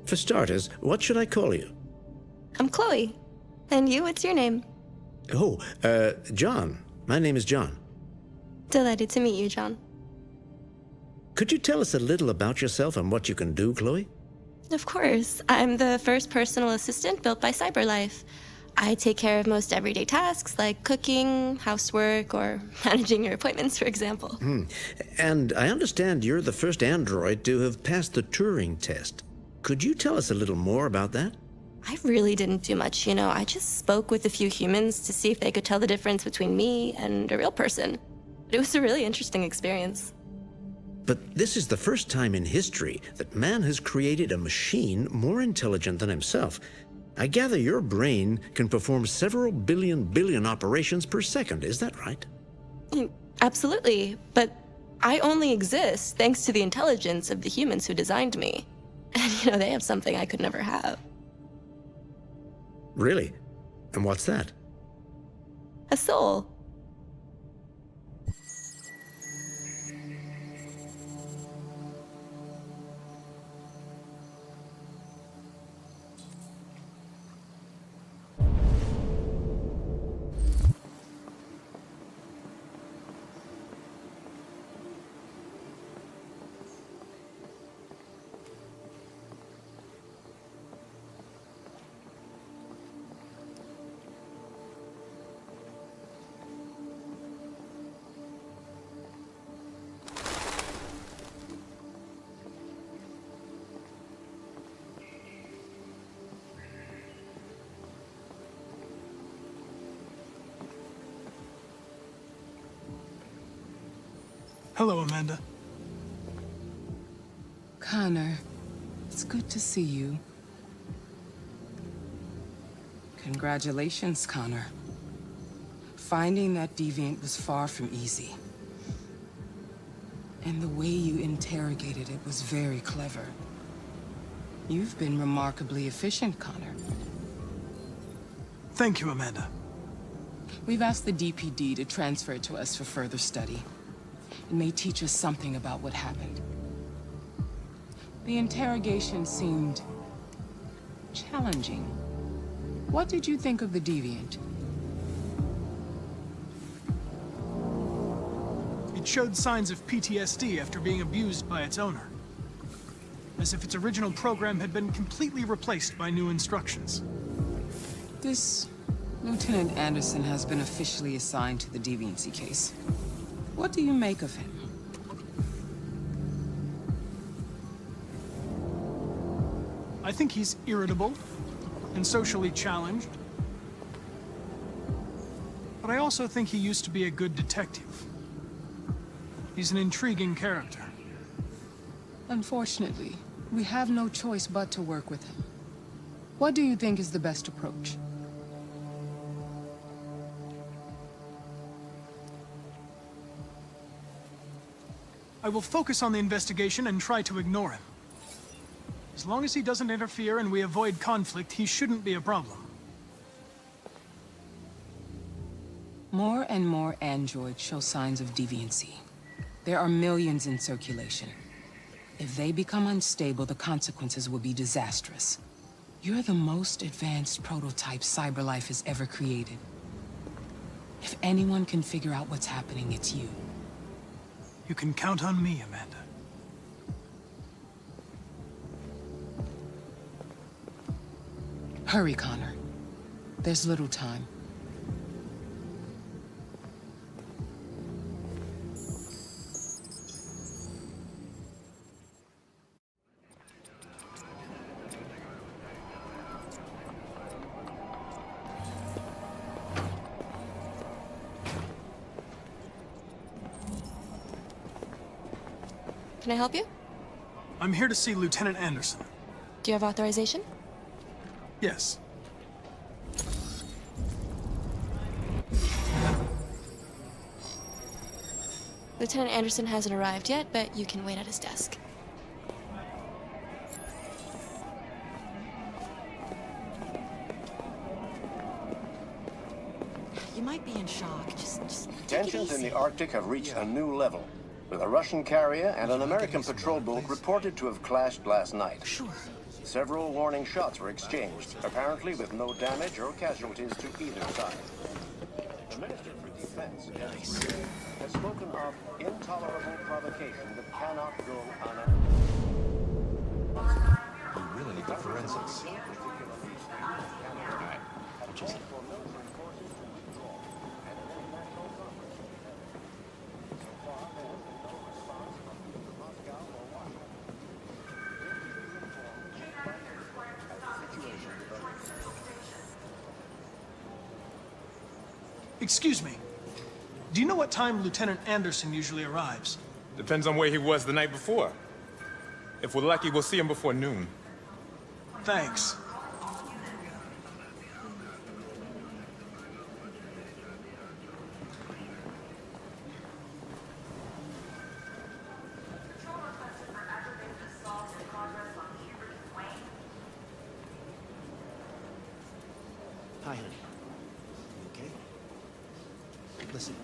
For starters, what should I call you? I'm Chloe. And you, what's your name? Oh, John. My name is John. Delighted to meet you, John. Could you tell us a little about yourself and what you can do, Chloe? Of course. I'm the first personal assistant built by CyberLife. I take care of most everyday tasks like cooking, housework, or managing your appointments, for example. And I understand you're the first android to have passed the Turing test. Could you tell us a little more about that? I really didn't do much, I just spoke with a few humans to see if they could tell the difference between me and a real person. It was a really interesting experience. But this is the first time in history that man has created a machine more intelligent than himself. I gather your brain can perform several billion operations per second, is that right? Absolutely, but I only exist thanks to the intelligence of the humans who designed me. And they have something I could never have. Really? And what's that? A soul. Hello, Amanda. Connor, it's good to see you. Congratulations, Connor. Finding that deviant was far from easy. And the way you interrogated it was very clever. You've been remarkably efficient, Connor. Thank you, Amanda. We've asked the DPD to transfer it to us for further study. It may teach us something about what happened. The interrogation seemed challenging. What did you think of the deviant? It showed signs of PTSD after being abused by its owner. As if its original program had been completely replaced by new instructions. This Lieutenant Anderson has been officially assigned to the deviancy case. What do you make of him? I think he's irritable and socially challenged. But I also think he used to be a good detective. He's an intriguing character. Unfortunately, we have no choice but to work with him. What do you think is the best approach? I will focus on the investigation and try to ignore him. As long as he doesn't interfere and we avoid conflict, he shouldn't be a problem. More and more androids show signs of deviancy. There are millions in circulation. If they become unstable, the consequences will be disastrous. You're the most advanced prototype CyberLife has ever created. If anyone can figure out what's happening, it's you. You can count on me, Amanda. Hurry, Connor. There's little time. Can I help you? I'm here to see Lieutenant Anderson. Do you have authorization? Yes. Lieutenant Anderson hasn't arrived yet, but you can wait at his desk. You might be in shock. Just take it Tensions in easy. the Arctic have reached a new level, with a Russian carrier and an American patrol boat reported to have clashed last night. Sure. Several warning shots were exchanged, apparently with no damage or casualties to either side. The Minister for Defense has spoken of intolerable provocation that cannot go unanswered. We really need the forensics. Alright, which is it? Excuse me. Do you know what time Lieutenant Anderson usually arrives? Depends on where he was the night before. If we're lucky, we'll see him before noon. Thanks. Hi, honey. You okay? Listen.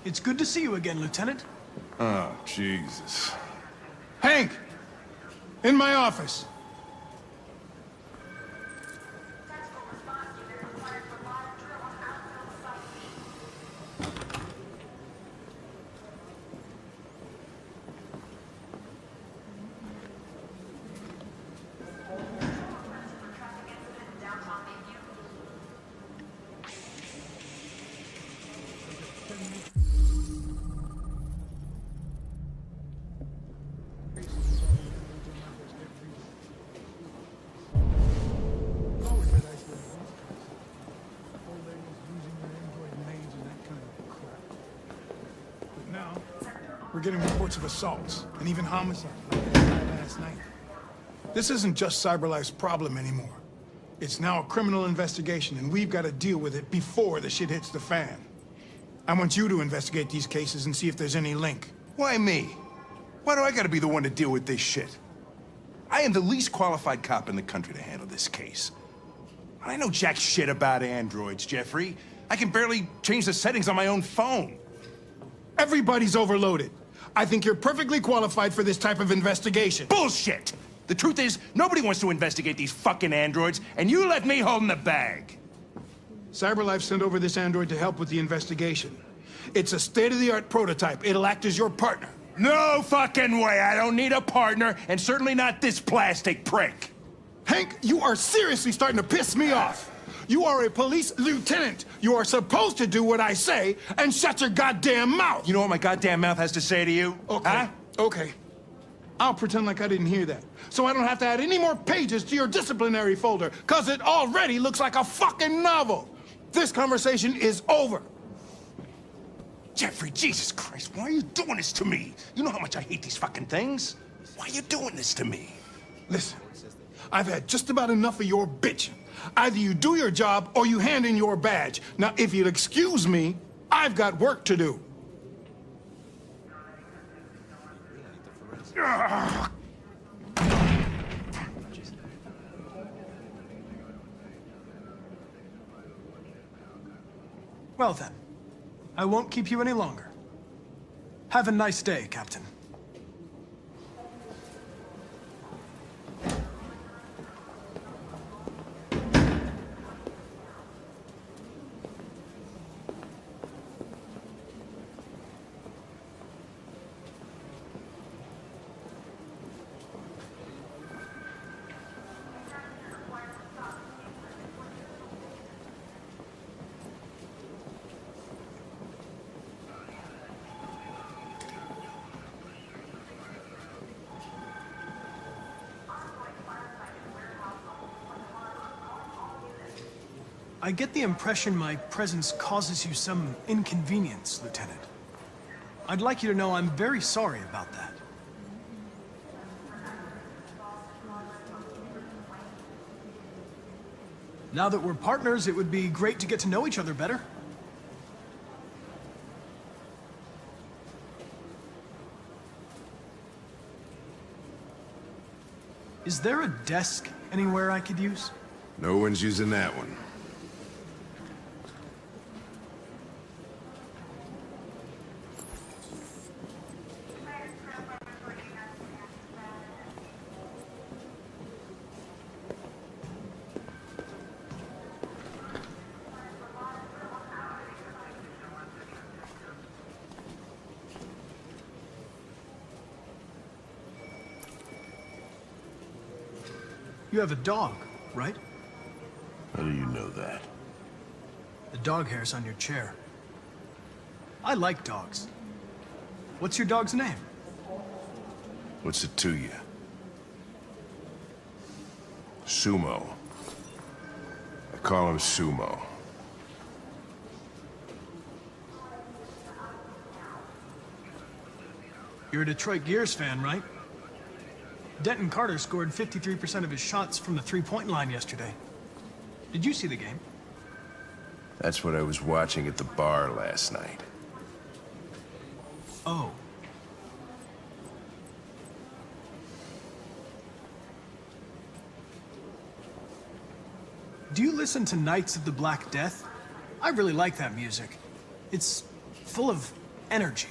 It's good to see you again, Lieutenant. Oh, Jesus. Hank! In my office. We're getting reports of assaults, and even homicides, like that guy last night. This isn't just CyberLife's problem anymore. It's now a criminal investigation, and we've got to deal with it before the shit hits the fan. I want you to investigate these cases and see if there's any link. Why me? Why do I gotta be the one to deal with this shit? I am the least qualified cop in the country to handle this case. I know jack shit about androids, Jeffrey. I can barely change the settings on my own phone. Everybody's overloaded. I think you're perfectly qualified for this type of investigation. Bullshit! The truth is, nobody wants to investigate these fucking androids, and you let me hold in the bag. CyberLife sent over this android to help with the investigation. It's a state-of-the-art prototype. It'll act as your partner. No fucking way! I don't need a partner, and certainly not this plastic prick. Hank, you are seriously starting to piss me off. You are a police lieutenant. You are supposed to do what I say and shut your goddamn mouth. You know what my goddamn mouth has to say to you? Okay, huh? okay. I'll pretend like I didn't hear that, so I don't have to add any more pages to your disciplinary folder, because it already looks like a fucking novel. This conversation is over. Jeffrey, Jesus Christ, why are you doing this to me? You know how much I hate these fucking things. Why are you doing this to me? Listen, I've had just about enough of your bitching. Either you do your job or you hand in your badge. Now, if you'll excuse me, I've got work to do. Well then, I won't keep you any longer. Have a nice day, Captain. I get the impression my presence causes you some inconvenience, Lieutenant. I'd like you to know I'm very sorry about that. Now that we're partners, it would be great to get to know each other better. Is there a desk anywhere I could use? No one's using that one. You have a dog, right? How do you know that? The dog hair's on your chair. I like dogs. What's your dog's name? What's it to you? Sumo. I call him Sumo. You're a Detroit Gears fan, right? Denton Carter scored 53% of his shots from the three-point line yesterday. Did you see the game? That's what I was watching at the bar last night. Oh. Do you listen to Knights of the Black Death? I really like that music. It's full of energy.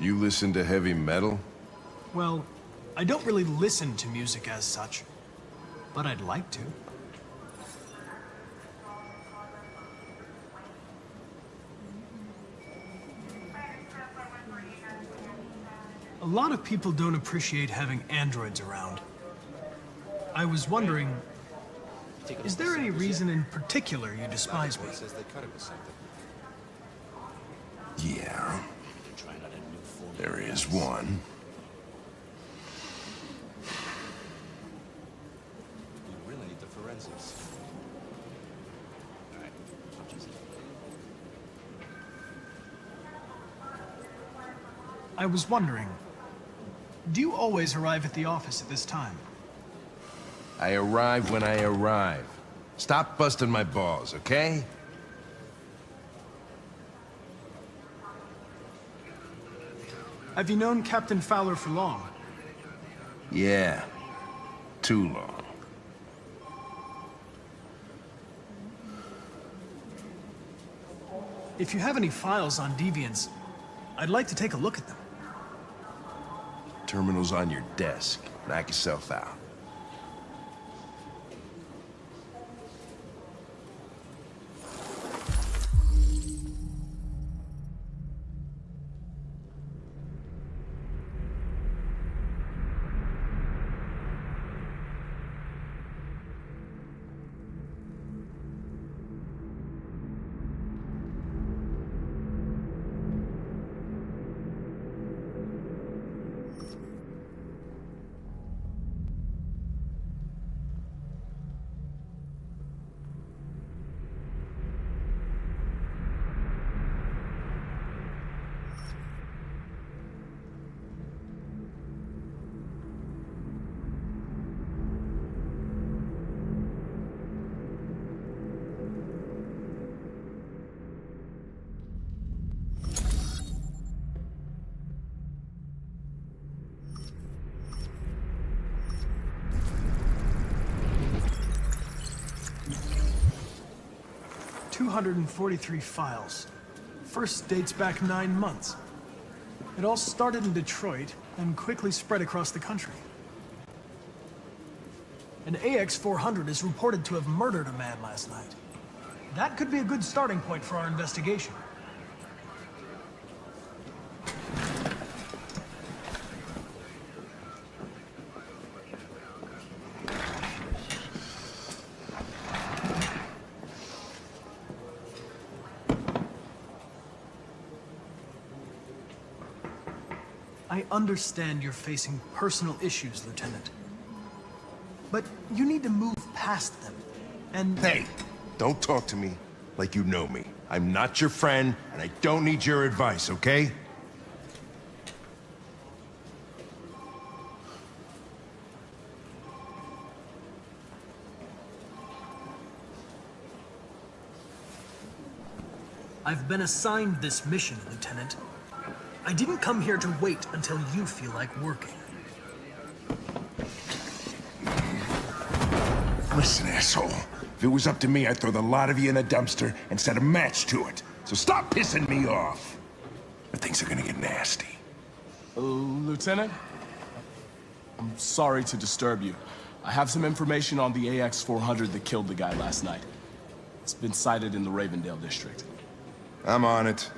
You listen to heavy metal? Well, I don't really listen to music as such, but I'd like to. A lot of people don't appreciate having androids around. I was wondering, is there any reason in particular you despise me? Yeah. There is one. I was wondering, do you always arrive at the office at this time? I arrive when I arrive. Stop busting my balls, okay? Have you known Captain Fowler for long? Yeah. Too long. If you have any files on deviants, I'd like to take a look at them. Terminal's on your desk. Knock yourself out. 243 files. First dates back 9 months. It all started in Detroit and quickly spread across the country. An AX-400 is reported to have murdered a man last night. That could be a good starting point for our investigation. I understand you're facing personal issues, Lieutenant. But you need to move past them, and... Hey, don't talk to me like you know me. I'm not your friend, and I don't need your advice, okay? I've been assigned this mission, Lieutenant. I didn't come here to wait until you feel like working. Listen, asshole. If it was up to me, I'd throw the lot of you in a dumpster and set a match to it. So stop pissing me off. Or things are gonna get nasty. Lieutenant? I'm sorry to disturb you. I have some information on the AX-400 that killed the guy last night. It's been sighted in the Ravendale district. I'm on it.